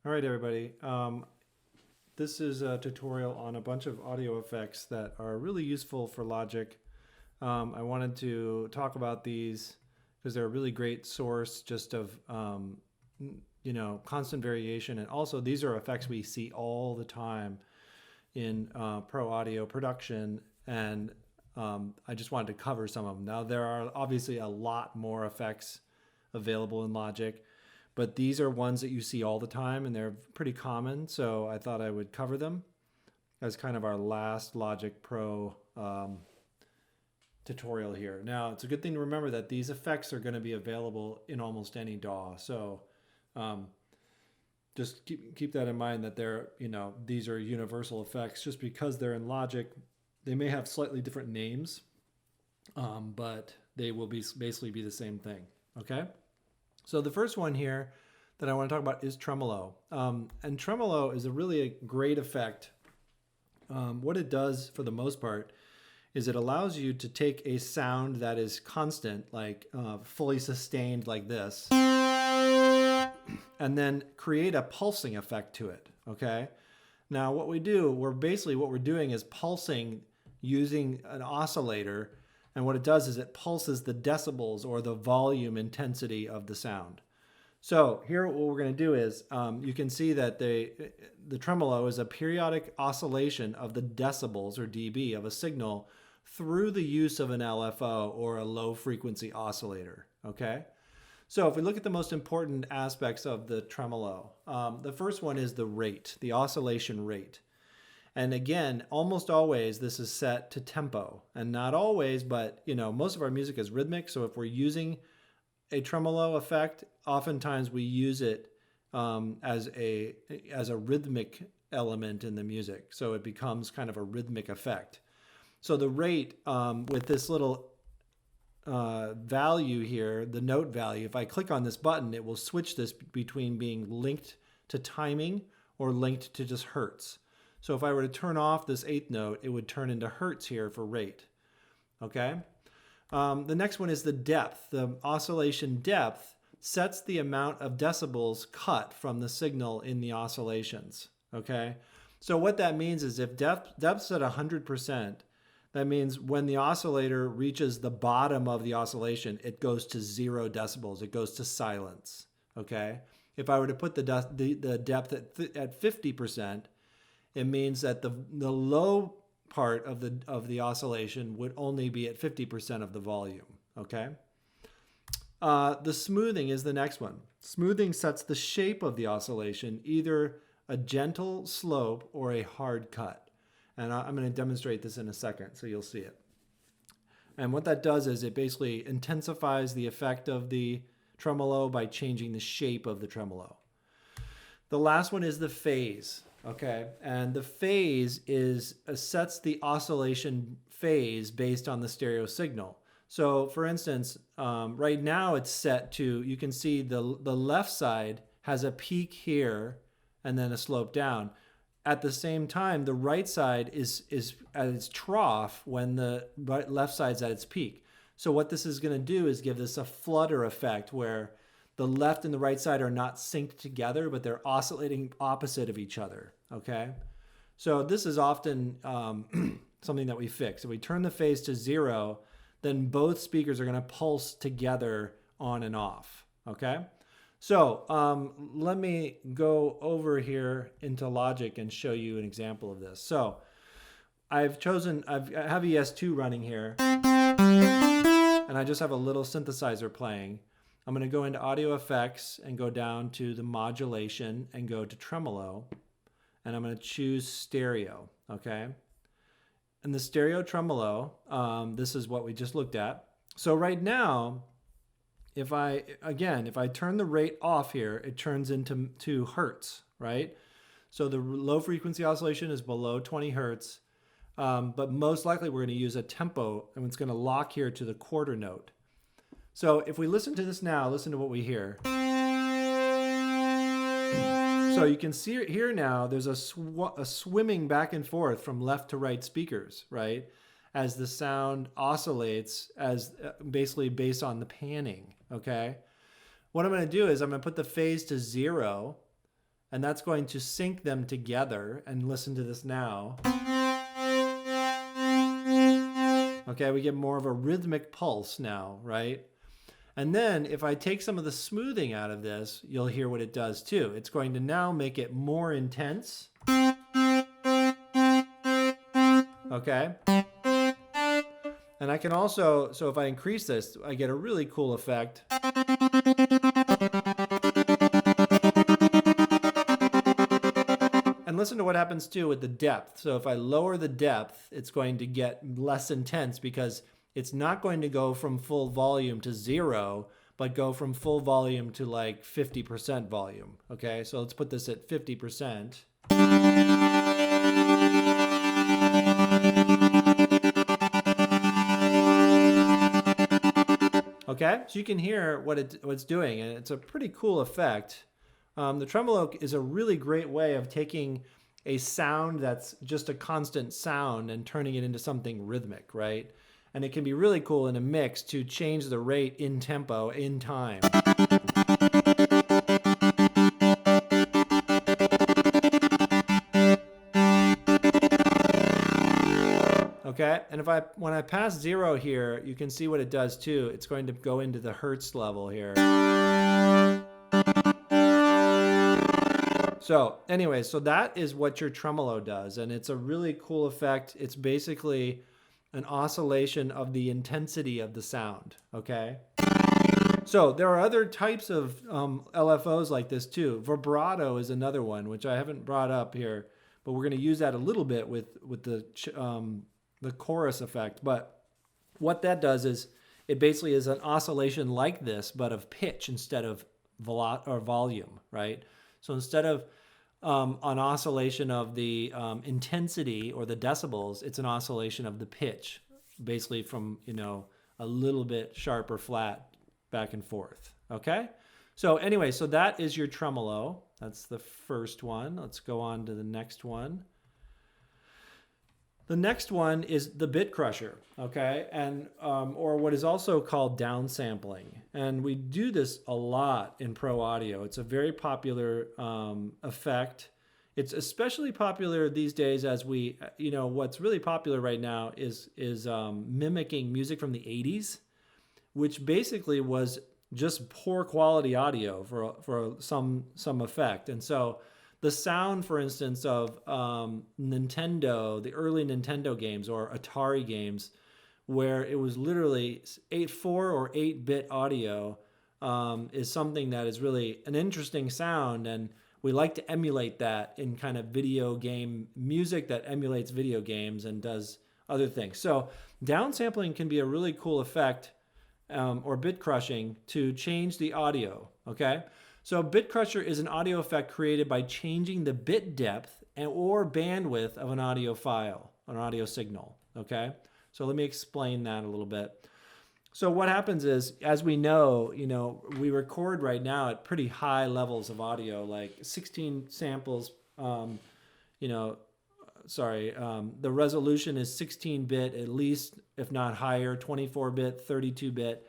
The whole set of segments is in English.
All right, everybody. This is a tutorial on a bunch of audio effects that are really useful for Logic. I wanted to talk about these because they're a really great source just of, constant variation. And also, these are effects we see all the time in pro audio production. And I just wanted to cover some of them. Now, there are obviously a lot more effects available in Logic, but these are ones that you see all the time and they're pretty common. So I thought I would cover them as kind of our last Logic Pro tutorial here. Now, it's a good thing to remember that these effects are going to be available in almost any DAW. So just keep that in mind, that these are universal effects. Just because they're in Logic, they may have slightly different names, but they will basically be the same thing. Okay. So the first one here that I want to talk about is Tremolo. And Tremolo is a great effect. What it does for the most part is it allows you to take a sound that is constant, like fully sustained like this, and then create a pulsing effect to it, okay? Now what we're doing is pulsing using an oscillator. And what it does is it pulses the decibels or the volume intensity of the sound. So here what we're going to do is you can see that the tremolo is a periodic oscillation of the decibels or dB of a signal through the use of an LFO or a low frequency oscillator. Okay. So if we look at the most important aspects of the tremolo, the first one is the rate, the oscillation rate. And again, almost always this is set to tempo, and not always, but most of our music is rhythmic. So if we're using a tremolo effect, oftentimes we use it as a rhythmic element in the music. So it becomes kind of a rhythmic effect. So the rate with this little value here, the note value, if I click on this button, it will switch this between being linked to timing or linked to just hertz. So if I were to turn off this eighth note, it would turn into hertz here for rate. Okay. The next one is the depth. The oscillation depth sets the amount of decibels cut from the signal in the oscillations. Okay. So what that means is if depth's at 100%, that means when the oscillator reaches the bottom of the oscillation, it goes to 0 decibels. It goes to silence. Okay. If I were to put the depth at 50%, it means that the low part of the oscillation would only be at 50% of the volume. Okay. The smoothing is the next one. Smoothing sets the shape of the oscillation, either a gentle slope or a hard cut. And I'm going to demonstrate this in a second, so you'll see it. And what that does is it basically intensifies the effect of the tremolo by changing the shape of the tremolo. The last one is the phase. Okay, and the phase sets the oscillation phase based on the stereo signal. So for instance, right now it's set to, you can see the left side has a peak here and then a slope down. At the same time, the right side is at its trough when the left side's at its peak. So what this is going to do is give this a flutter effect where the left and the right side are not synced together, but they're oscillating opposite of each other, okay? So this is often something that we fix. If we turn the phase to 0, then both speakers are gonna pulse together on and off, okay? So let me go over here into Logic and show you an example of this. So I have ES2 running here, and I just have a little synthesizer playing. I'm going to go into audio effects and go down to the modulation and go to tremolo, and I'm going to choose stereo. Okay. And the stereo tremolo, this is what we just looked at. So right now, if I turn the rate off here, it turns into hertz, right? So the low frequency oscillation is below 20 hertz, but most likely we're going to use a tempo, and it's going to lock here to the quarter note. So if we listen to this now, listen to what we hear. So you can see here now, there's a swimming back and forth from left to right speakers, right? As the sound oscillates basically based on the panning, okay? What I'm going to do is I'm going to put the phase to 0, and that's going to sync them together. And listen to this now. Okay, we get more of a rhythmic pulse now, right? And then if I take some of the smoothing out of this, you'll hear what it does too. It's going to now make it more intense. Okay. And I can also, so if I increase this, I get a really cool effect. And listen to what happens too with the depth. So if I lower the depth, it's going to get less intense because it's not going to go from full volume to 0, but go from full volume to like 50% volume. Okay, so let's put this at 50%. Okay, so you can hear what it's doing, and it's a pretty cool effect. The tremolo is a really great way of taking a sound that's just a constant sound and turning it into something rhythmic, right? And it can be really cool in a mix to change the rate in tempo, in time. Okay, and when I pass 0 here, you can see what it does too. It's going to go into the hertz level here. So anyway, so that is what your tremolo does, and it's a really cool effect. It's basically an oscillation of the intensity of the sound, okay? So there are other types of LFOs like this too. Vibrato is another one, which I haven't brought up here, but we're going to use that a little bit with the chorus effect. But what that does is it basically is an oscillation like this, but of pitch instead of volume, right? So instead of an oscillation of the intensity or the decibels, it's an oscillation of the pitch, basically from, a little bit sharp or flat back and forth. Okay? So anyway, so that is your tremolo. That's the first one. Let's go on to the next one. The next one is the bit crusher, okay, and or what is also called downsampling, and we do this a lot in pro audio. It's a very popular effect. It's especially popular these days as we, what's really popular right now is mimicking music from the '80s, which basically was just poor quality audio for some effect, and so. The sound, for instance, of Nintendo, the early Nintendo games or Atari games, where it was literally 4 or 8-bit audio, is something that is really an interesting sound, and we like to emulate that in kind of video game music that emulates video games and does other things. So downsampling can be a really cool effect, or bit crushing, to change the audio, okay? So bit crusher is an audio effect created by changing the bit depth or bandwidth of an audio file, an audio signal, okay? So let me explain that a little bit. So what happens is, as we know, we record right now at pretty high levels of audio, like 16 samples, the resolution is 16-bit at least, if not higher, 24-bit, 32-bit.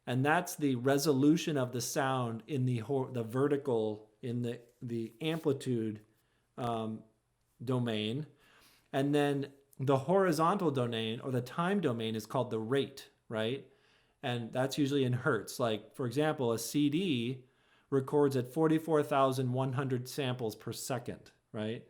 And that's the resolution of the sound in the vertical, in the amplitude domain. And then the horizontal domain or the time domain is called the rate, right? And that's usually in hertz. Like, for example, a CD records at 44,100 samples per second, right?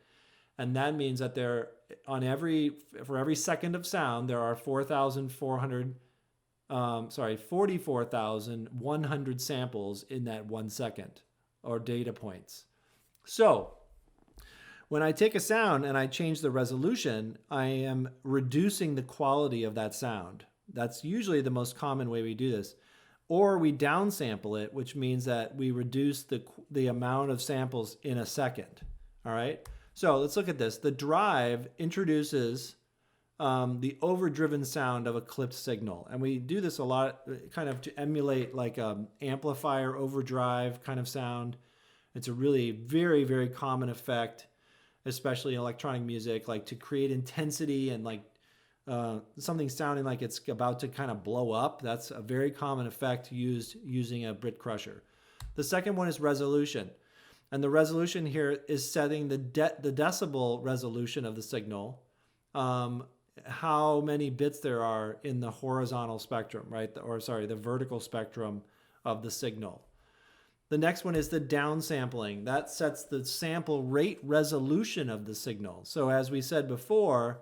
And that means that for every second of sound, there are 44,100 samples in that 1 second, or data points. So when I take a sound and I change the resolution, I am reducing the quality of that sound. That's usually the most common way we do this. Or we downsample it, which means that we reduce the amount of samples in a second. All right? So let's look at this. The drive introduces the overdriven sound of a clipped signal. And we do this a lot kind of to emulate like an amplifier overdrive kind of sound. It's a really very, very common effect, especially in electronic music, like to create intensity and like something sounding like it's about to kind of blow up. That's a very common effect used using a bit crusher. The second one is resolution. And the resolution here is setting the decibel resolution of the signal, how many bits there are in the horizontal spectrum, right? The vertical spectrum of the signal. The next one is the downsampling. That sets the sample rate resolution of the signal. So as we said before,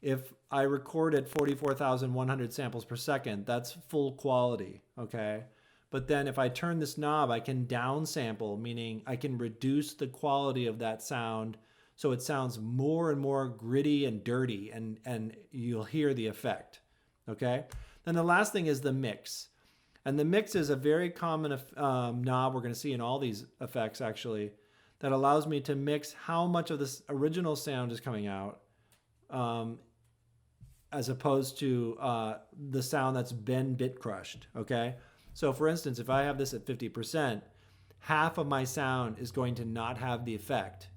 if I record at 44,100 samples per second, that's full quality, okay? But then if I turn this knob, I can downsample, meaning I can reduce the quality of that sound so it sounds more and more gritty and dirty, and you'll hear the effect, okay? Then the last thing is the mix. And the mix is a very common knob we're going to see in all these effects, actually, that allows me to mix how much of this original sound is coming out as opposed to the sound that's been bit crushed, okay? So for instance, if I have this at 50%, half of my sound is going to not have the effect,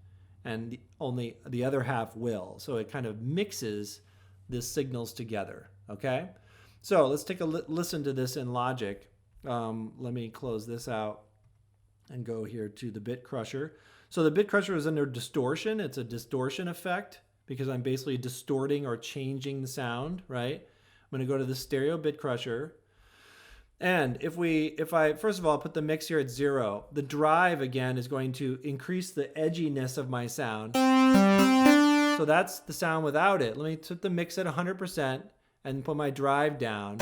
and only the other half will. So it kind of mixes the signals together, okay? So let's take a listen to this in Logic. Let me close this out and go here to the bit crusher. So the bit crusher is under distortion. It's a distortion effect because I'm basically distorting or changing the sound, right? I'm going to go to the stereo bit crusher. And if I first of all put the mix here at 0, the drive again is going to increase the edginess of my sound. So that's the sound without it. Let me put the mix at 100% and put my drive down.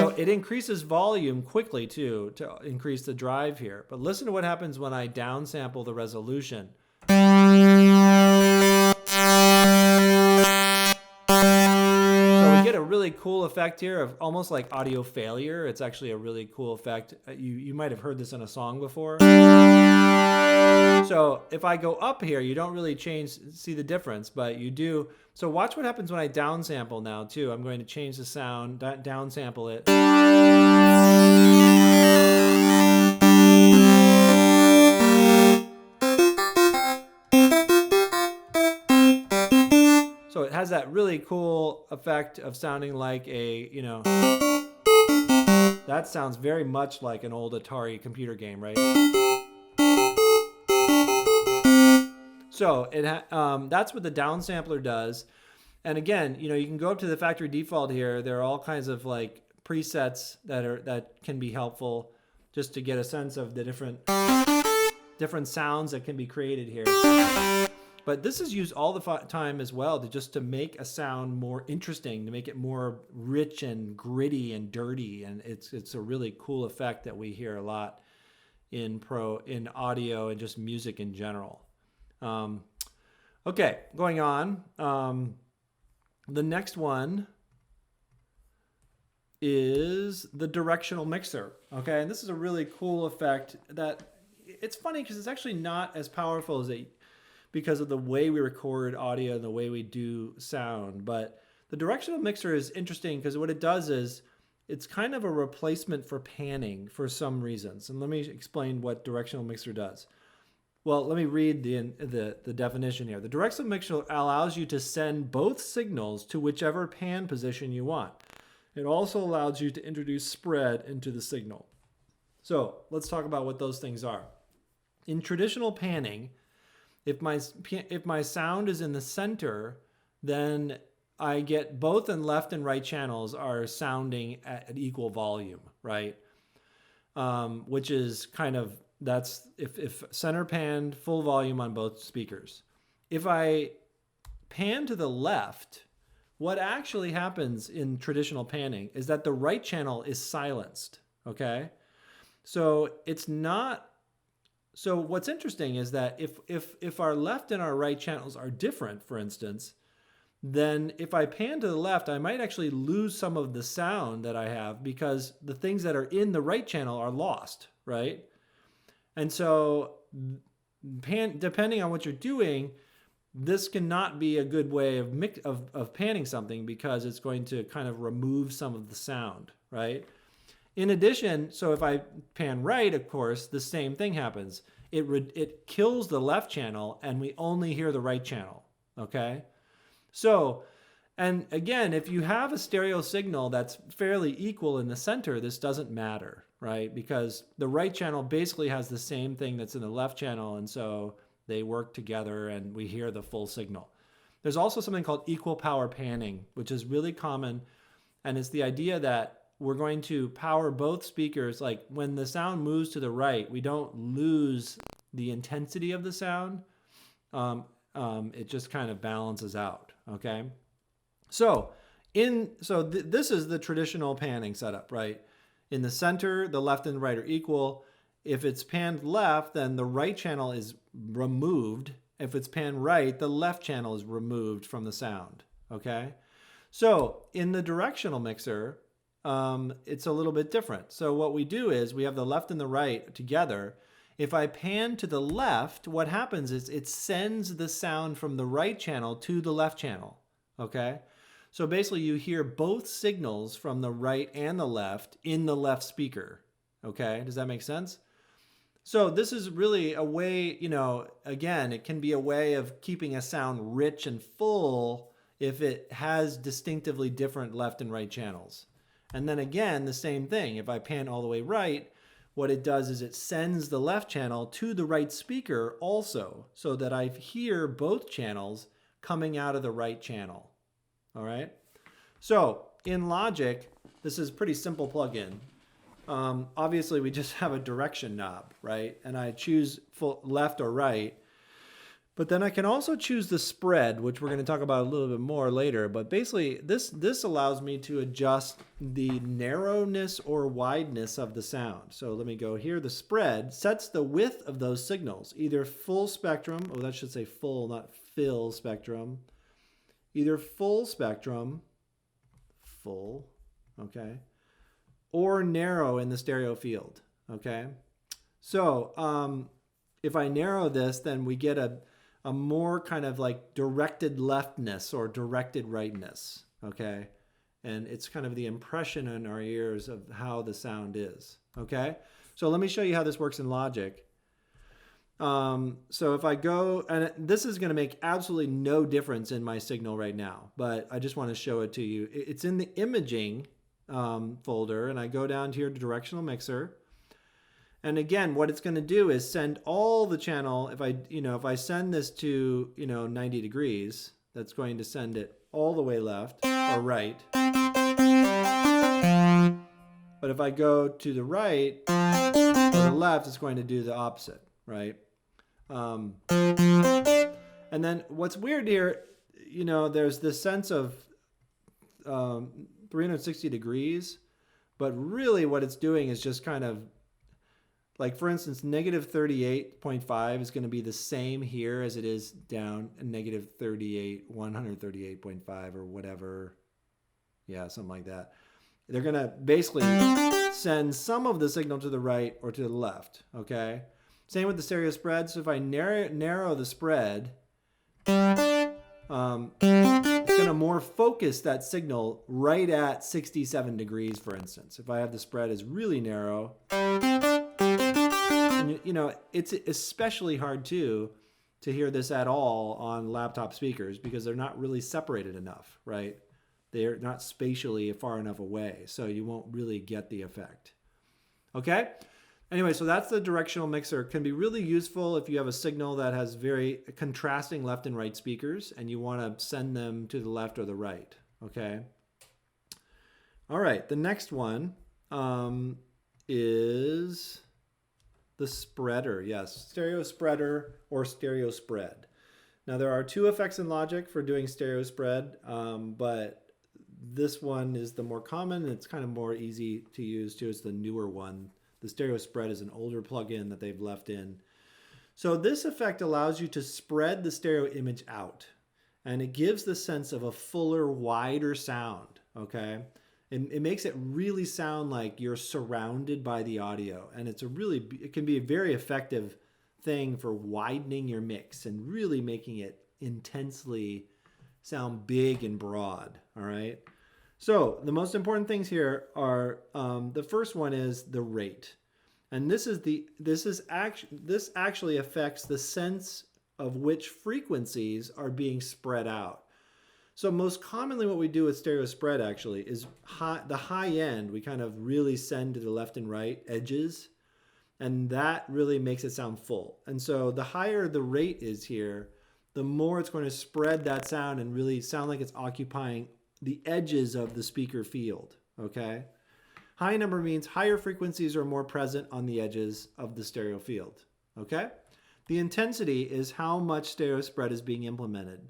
So it increases volume quickly too to increase the drive here. But listen to what happens when I downsample the resolution. Get a really cool effect here of almost like audio failure. It's actually a really cool effect. You might have heard this in a song before. So if I go up here, you don't really see the difference, but you do. So watch what happens when I downsample now too. I'm going to change the sound, downsample it. So it has that really cool effect of sounding like that sounds very much like an old Atari computer game, right? So that's what the downsampler does. And again, you can go up to the factory default here. There are all kinds of like presets that can be helpful just to get a sense of the different sounds that can be created here. But this is used all the time as well to make a sound more interesting, to make it more rich and gritty and dirty. And it's a really cool effect that we hear a lot in audio and just music in general. Okay, going on. The next one is the directional mixer. Okay, and this is a really cool effect that it's funny because it's actually not as powerful as because of the way we record audio and the way we do sound. But the directional mixer is interesting because what it does is it's kind of a replacement for panning for some reasons. And let me explain what directional mixer does. Well, let me read the definition here. The directional mixer allows you to send both signals to whichever pan position you want. It also allows you to introduce spread into the signal. So let's talk about what those things are. In traditional panning, if my sound is in the center, then I get both and left and right channels are sounding at equal volume, right? Which is that's if center panned, full volume on both speakers. If I pan to the left, what actually happens in traditional panning is that the right channel is silenced, okay? So it's not. So what's interesting is that if our left and our right channels are different, for instance, then if I pan to the left, I might actually lose some of the sound that I have because the things that are in the right channel are lost, right? And so depending on what you're doing, this cannot be a good way of panning something because it's going to kind of remove some of the sound, right? In addition, so if I pan right, of course, the same thing happens. It kills the left channel and we only hear the right channel, okay? So And again, if you have a stereo signal that's fairly equal in the center, this doesn't matter, right? Because the right channel basically has the same thing that's in the left channel, and so they work together and we hear the full signal. There's also something called equal power panning, which is really common, and it's the idea that we're going to power both speakers. Like when the sound moves to the right, we don't lose the intensity of the sound. It just kind of balances out, okay? So this is the traditional panning setup, right? In the center, the left and the right are equal. If it's panned left, then the right channel is removed. If it's panned right, the left channel is removed from the sound, okay? So in the directional mixer, it's a little bit different. So what we do is we have the left and the right together. If I pan to the left, what happens is it sends the sound from the right channel to the left channel, okay? So basically you hear both signals from the right and the left in the left speaker, okay? Does that make sense? So this is really a way, you know, again, it can be a way of keeping a sound rich and full if it has distinctively different left and right channels. And then again, the same thing. If I pan all the way right, what it does is it sends the left channel to the right speaker also, so that I hear both channels coming out of the right channel. All right. So in Logic, this is a pretty simple plugin. Obviously, we just have a direction knob, right? And I choose left or right. But then I can also choose the spread, which we're going to talk about a little bit more later. But basically, this allows me to adjust the narrowness or wideness of the sound. So let me go here. The spread sets the width of those signals, either full spectrum. Oh, that should say full, not fill spectrum. Either full spectrum, full, okay, or narrow in the stereo field, okay? So if I narrow this, then we get a more kind of like directed leftness or directed rightness, okay? And it's kind of the impression in our ears of how the sound is, okay? So let me show you how this works in Logic. So if I go, and this is going to make absolutely no difference in my signal right now, but I just want to show it to you. It's in the imaging folder, and I go down here to Directional Mixer. And again, what it's going to do is send all the channel. If I send this to 90 degrees, that's going to send it all the way left or right. But if I go to the right or the left, it's going to do the opposite, right? And then what's weird here, there's this sense of 360 degrees, but really what it's doing is just kind of, like for instance, negative 38.5 is going to be the same here as it is down in negative 138.5 or whatever. Yeah, something like that. They're going to basically send some of the signal to the right or to the left, okay? Same with the stereo spread. So if I narrow the spread, it's going to more focus that signal right at 67 degrees, for instance. If I have the spread as really narrow, and it's especially hard to hear this at all on laptop speakers because they're not really separated enough, right? They're not spatially far enough away, so you won't really get the effect. Okay? Anyway, so that's the directional mixer. It can be really useful if you have a signal that has very contrasting left and right speakers and you want to send them to the left or the right, okay? All right, the next one is the spreader. Yes, stereo spreader or stereo spread. Now there are two effects in Logic for doing stereo spread, but this one is the more common and it's kind of more easy to use too. It's the newer one. The stereo spread is an older plugin that they've left in. So this effect allows you to spread the stereo image out, and it gives the sense of a fuller, wider sound, okay? It makes it really sound like you're surrounded by the audio, and it can be a very effective thing for widening your mix and really making it intensely sound big and broad, all right? So the most important things here are the first one is the rate, and this actually affects the sense of which frequencies are being spread out. So most commonly what we do with stereo spread actually is the high end, we kind of really send to the left and right edges, and that really makes it sound full. And so the higher the rate is here, the more it's going to spread that sound and really sound like it's occupying the edges of the speaker field, okay? High number means higher frequencies are more present on the edges of the stereo field, okay? The intensity is how much stereo spread is being implemented,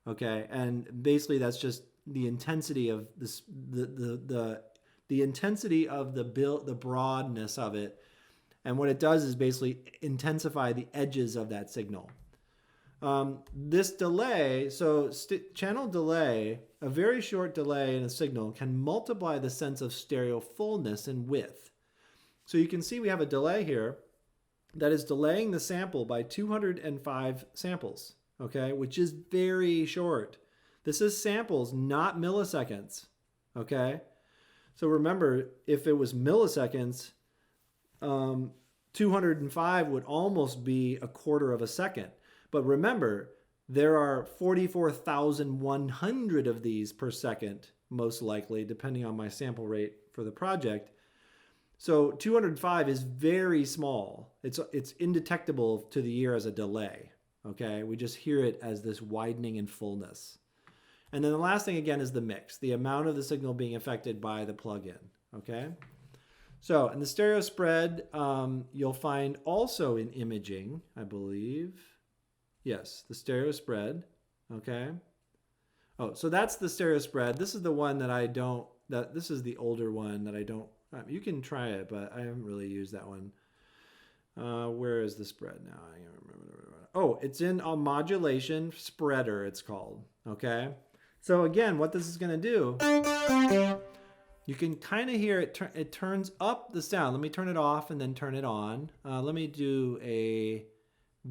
okay? And basically that's just the intensity of this, the intensity of the broadness of it. And what it does is basically intensify the edges of that signal. This delay, so channel delay, a very short delay in a signal can multiply the sense of stereo fullness and width. So you can see we have a delay here that is delaying the sample by 205 samples, okay, which is very short. This is samples, not milliseconds, okay? So remember, if it was milliseconds, 205 would almost be a quarter of a second. But remember, there are 44,100 of these per second, most likely, depending on my sample rate for the project. So 205 is very small. It's indetectable to the ear as a delay, okay? We just hear it as this widening in fullness. And then the last thing, again, is the mix, the amount of the signal being affected by the plugin, okay? So in the stereo spread, you'll find also in imaging, I believe. Yes, the stereo spread, okay? Oh, so that's the stereo spread. This is the one that I don't, this is the older one that I don't, you can try it, but I haven't really used that one. Where is the spread now? I can't remember. Oh, it's in a modulation spreader, it's called, okay? So again, what this is gonna do, you can kind of hear it, it turns up the sound. Let me turn it off and then turn it on. Let me do a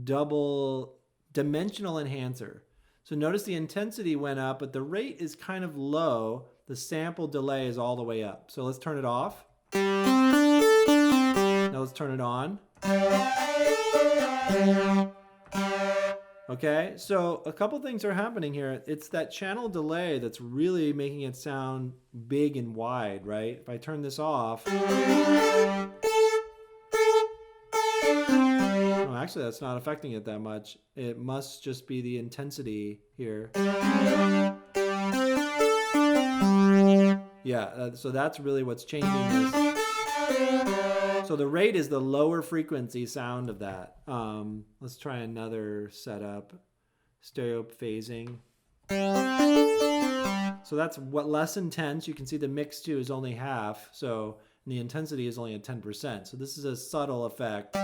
double dimensional enhancer. So notice the intensity went up, but the rate is kind of low. The sample delay is all the way up. So let's turn it off. Now let's turn it on. Okay, so a couple things are happening here. It's that channel delay that's really making it sound big and wide, right? If I turn this off, oh, actually that's not affecting it that much. It must just be the intensity here. Yeah, so that's really what's changing this. So the rate is the lower frequency sound of that. Let's try another setup. Stereo phasing. So that's what less intense. You can see the mix too is only half. So the intensity is only at 10%. So this is a subtle effect.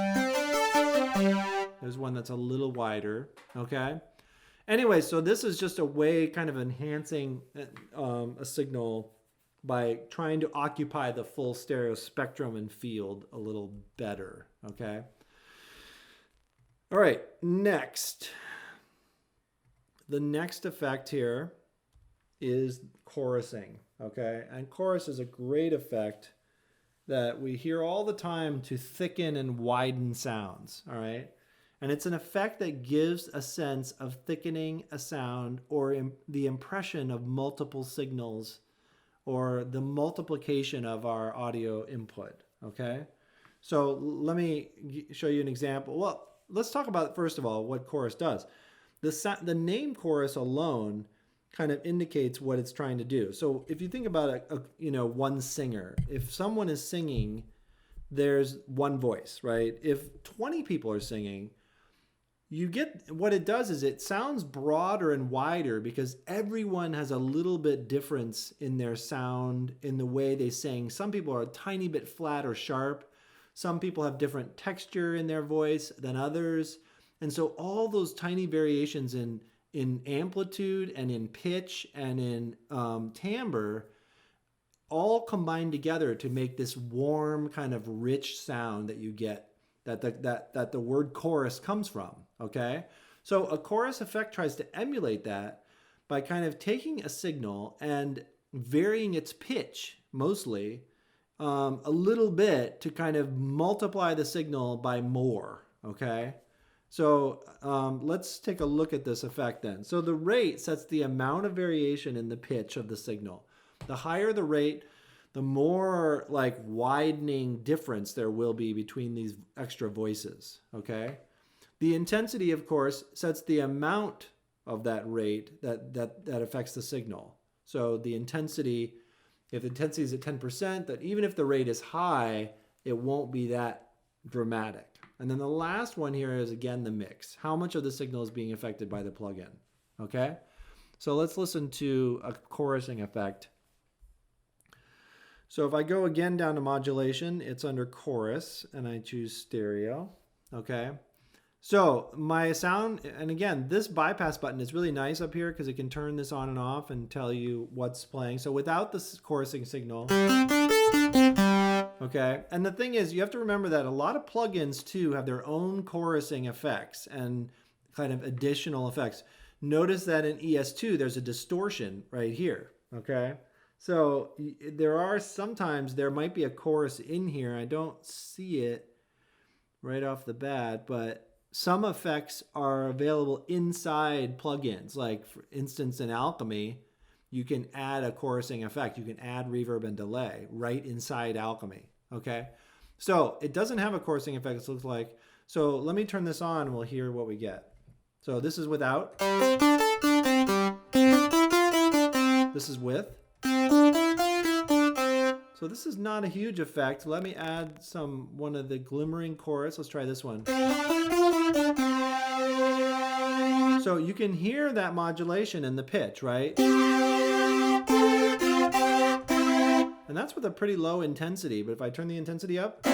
There's one that's a little wider. Okay. Anyway, so this is just a way kind of enhancing a signal by trying to occupy the full stereo spectrum and field a little better, okay? All right, next. The next effect here is chorusing, okay? And chorus is a great effect that we hear all the time to thicken and widen sounds, all right? And it's an effect that gives a sense of thickening a sound or the impression of multiple signals or the multiplication of our audio input, okay? So let me show you an example. Well, let's talk about, first of all, what chorus does. The name chorus alone kind of indicates what it's trying to do. So if you think about one singer, if someone is singing, there's one voice, right? If 20 people are singing, you get what it does is it sounds broader and wider because everyone has a little bit difference in their sound, in the way they sing. Some people are a tiny bit flat or sharp. Some people have different texture in their voice than others. And so all those tiny variations in amplitude and in pitch and in timbre all combine together to make this warm kind of rich sound that you get, that the word chorus comes from, okay? So a chorus effect tries to emulate that by kind of taking a signal and varying its pitch, mostly, a little bit to kind of multiply the signal by more, okay? So let's take a look at this effect then. So the rate sets the amount of variation in the pitch of the signal. The higher the rate, the more like widening difference there will be between these extra voices, okay? The intensity, of course, sets the amount of that rate that affects the signal. So the intensity, if the intensity is at 10%, that even if the rate is high, it won't be that dramatic. And then the last one here is, again, the mix. How much of the signal is being affected by the plugin, okay? So let's listen to a chorusing effect. So if I go again down to modulation, it's under chorus, and I choose stereo, okay? So my sound, and again, this bypass button is really nice up here because it can turn this on and off and tell you what's playing. So without this chorusing signal, okay, and the thing is, you have to remember that a lot of plugins too have their own chorusing effects and kind of additional effects. Notice that in ES2, there's a distortion right here, okay? So there are sometimes, there might be a chorus in here. I don't see it right off the bat, but some effects are available inside plugins. Like for instance, in Alchemy, you can add a chorusing effect. You can add reverb and delay right inside Alchemy, okay? So it doesn't have a chorusing effect, it looks like. So let me turn this on and we'll hear what we get. So this is without. This is with. So this is not a huge effect. Let me add one of the glimmering chorus. Let's try this one. So you can hear that modulation in the pitch, right? And that's with a pretty low intensity, but if I turn the intensity up.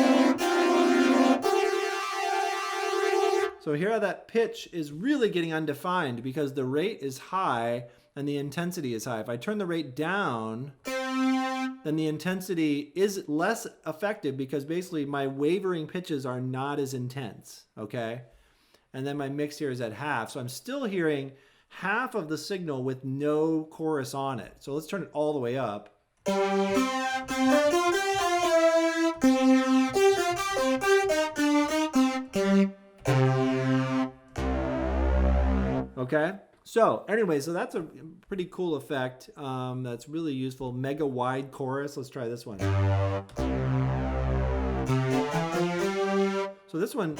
So here that pitch is really getting undefined because the rate is high and the intensity is high. If I turn the rate down, then the intensity is less effective because basically my wavering pitches are not as intense, okay? And then my mix here is at half. So I'm still hearing half of the signal with no chorus on it. So let's turn it all the way up. Okay? So anyway, so that's a pretty cool effect that's really useful. Mega wide chorus. Let's try this one. So this one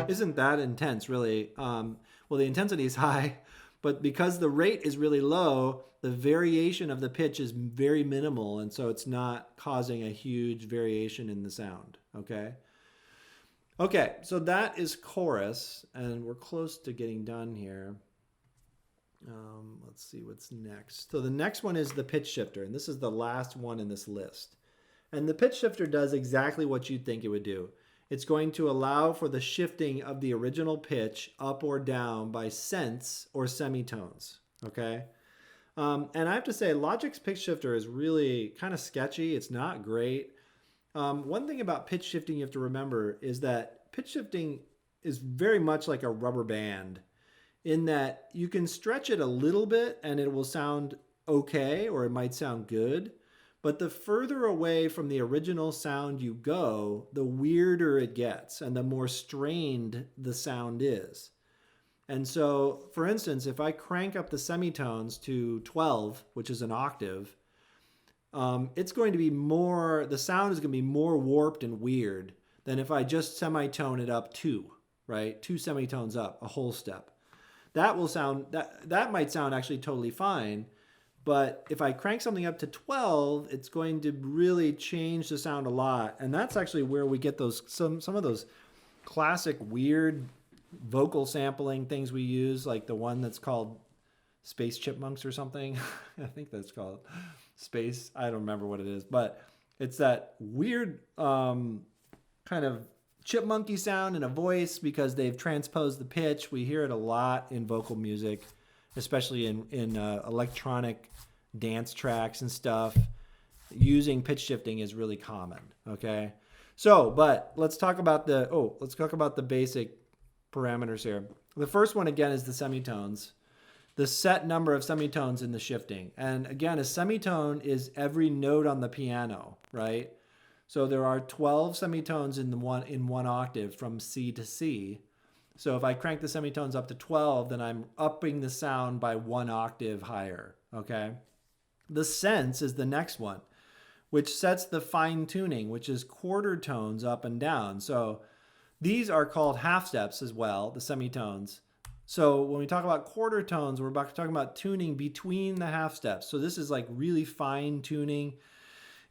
isn't that intense, really. Well, the intensity is high, but because the rate is really low, the variation of the pitch is very minimal, and so it's not causing a huge variation in the sound, okay? Okay, so that is chorus, and we're close to getting done here. Let's see what's next. So the next one is the pitch shifter, and this is the last one in this list. And the pitch shifter does exactly what you'd think it would do. It's going to allow for the shifting of the original pitch up or down by cents or semitones, okay? And I have to say, Logic's pitch shifter is really kind of sketchy. It's not great. One thing about pitch shifting you have to remember is that pitch shifting is very much like a rubber band in that you can stretch it a little bit and it will sound okay, or it might sound good. But the further away from the original sound you go, the weirder it gets and the more strained the sound is. And so, for instance, if I crank up the semitones to 12, which is an octave, it's going to be more, the sound is going to be more warped and weird than if I just semitone it up 2, right? 2 semitones up, a whole step. That will sound, that might sound actually totally fine. But if I crank something up to 12, it's going to really change the sound a lot. And that's actually where we get those some of those classic weird vocal sampling things we use, like the one that's called Space Chipmunks or something. I think that's called Space. I don't remember what it is. But it's that weird kind of chipmunky sound in a voice because they've transposed the pitch. We hear it a lot in vocal music, especially in electronic dance tracks and stuff. Using pitch shifting is really common, okay? So, but let's talk about the basic parameters here. The first one, again, is the semitones. The set number of semitones in the shifting. And again, a semitone is every note on the piano, right? So there are 12 semitones in one octave from C to C. So if I crank the semitones up to 12, then I'm upping the sound by 1 octave higher, okay? The sense is the next one, which sets the fine tuning, which is quarter tones up and down. So these are called half steps as well, the semitones. So when we talk about quarter tones, we're talking about tuning between the half steps. So this is like really fine tuning.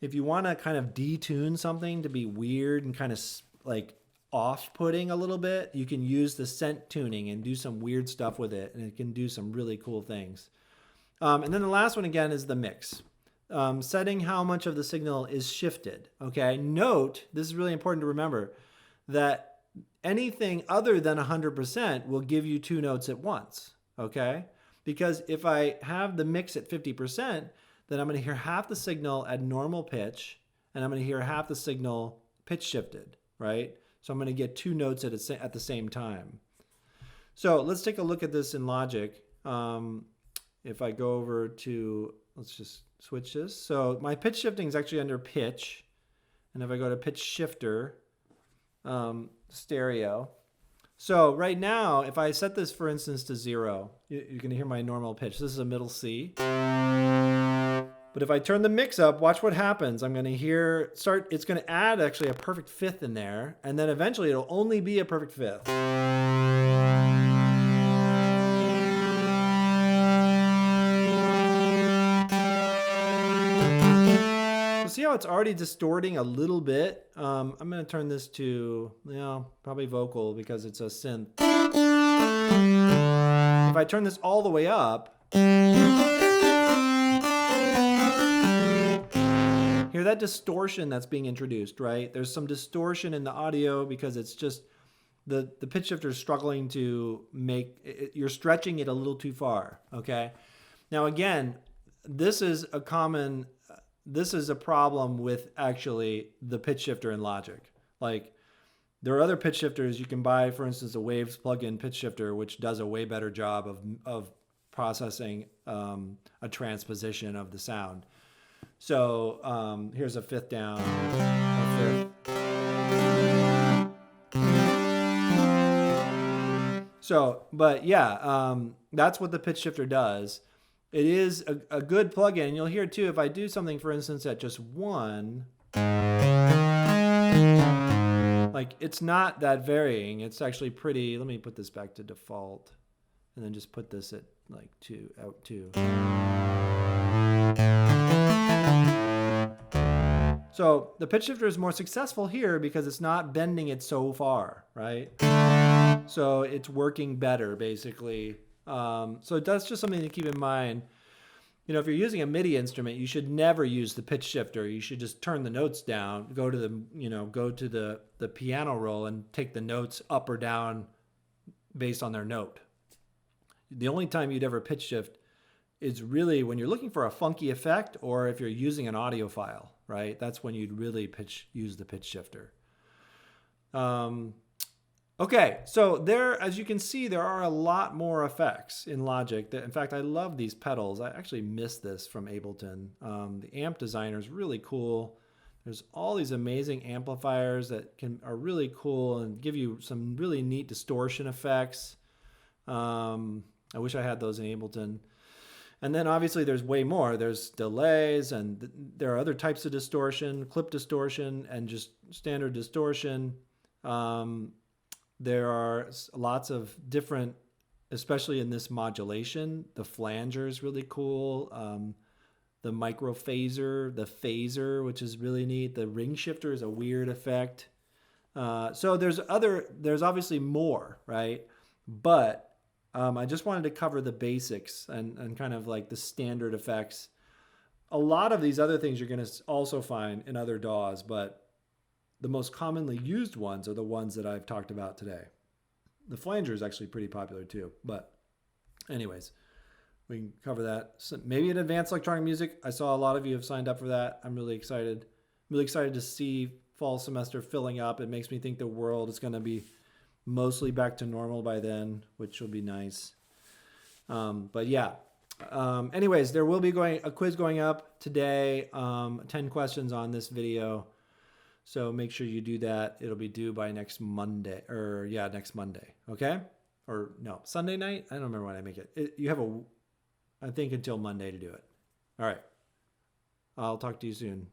If you want to kind of detune something to be weird and kind of like off-putting a little bit, you can use the scent tuning and do some weird stuff with it, and it can do some really cool things. And then the last one again is the mix. Setting how much of the signal is shifted. Okay, note, this is really important to remember, that anything other than 100% will give you 2 notes at once. Okay, because if I have the mix at 50%, then I'm going to hear half the signal at normal pitch, and I'm going to hear half the signal pitch shifted, right? So I'm going to get 2 notes at the same time. So let's take a look at this in Logic. If I go over to, let's just switch this. So my pitch shifting is actually under pitch. And if I go to pitch shifter, stereo. So right now, if I set this, for instance, to 0, you're going to hear my normal pitch. This is a middle C. But if I turn the mix up, watch what happens. I'm going to hear, it's going to add actually a perfect fifth in there. And then eventually it'll only be a perfect fifth. See how it's already distorting a little bit? I'm going to turn this to, probably vocal because it's a synth. If I turn this all the way up, hear that distortion that's being introduced, right? There's some distortion in the audio because it's just the pitch shifter is struggling to make it, you're stretching it a little too far, okay? Now again, this is a problem with actually the pitch shifter in Logic. Like there are other pitch shifters you can buy, for instance, a Waves plug-in pitch shifter, which does a way better job of processing a transposition of the sound. So here's a fifth down, a fifth. So, but yeah, that's what the pitch shifter does. It is a good plugin. You'll hear too, if I do something, for instance, at just 1, like it's not that varying. It's actually pretty, let me put this back to default and then just put this at like 2, out 2. So the pitch shifter is more successful here because it's not bending it so far, right? So it's working better basically. So that's just something to keep in mind. You know, if you're using a MIDI instrument, you should never use the pitch shifter. You should just turn the notes down, go to the piano roll and take the notes up or down based on their note. The only time you'd ever pitch shift is really when you're looking for a funky effect or if you're using an audio file, right? That's when you'd really use the pitch shifter. Okay, so there, as you can see, there are a lot more effects in Logic. In fact, I love these pedals. I actually missed this from Ableton. The amp designer is really cool. There's all these amazing amplifiers that are really cool and give you some really neat distortion effects. I wish I had those in Ableton. And then obviously there's way more. There's delays and there are other types of distortion, clip distortion and just standard distortion. There are lots of different, especially in this modulation. The flanger is really cool. The micro phaser, the phaser, which is really neat. The ring shifter is a weird effect. So there's obviously more, right? But I just wanted to cover the basics and kind of like the standard effects. A lot of these other things you're going to also find in other DAWs, but the most commonly used ones are the ones that I've talked about today. The flanger is actually pretty popular too, but anyways, we can cover that. So maybe in advanced electronic music, I saw a lot of you have signed up for that. I'm really excited. I'm really excited to see fall semester filling up. It makes me think the world is going to be mostly back to normal by then, which will be nice. But yeah. Anyways, there will be a quiz going up today. 10 questions on this video. So make sure you do that. It'll be due by next Monday, or yeah, next Monday. Okay? Or no, Sunday night? I don't remember when I make it. You have I think until Monday to do it. All right. I'll talk to you soon.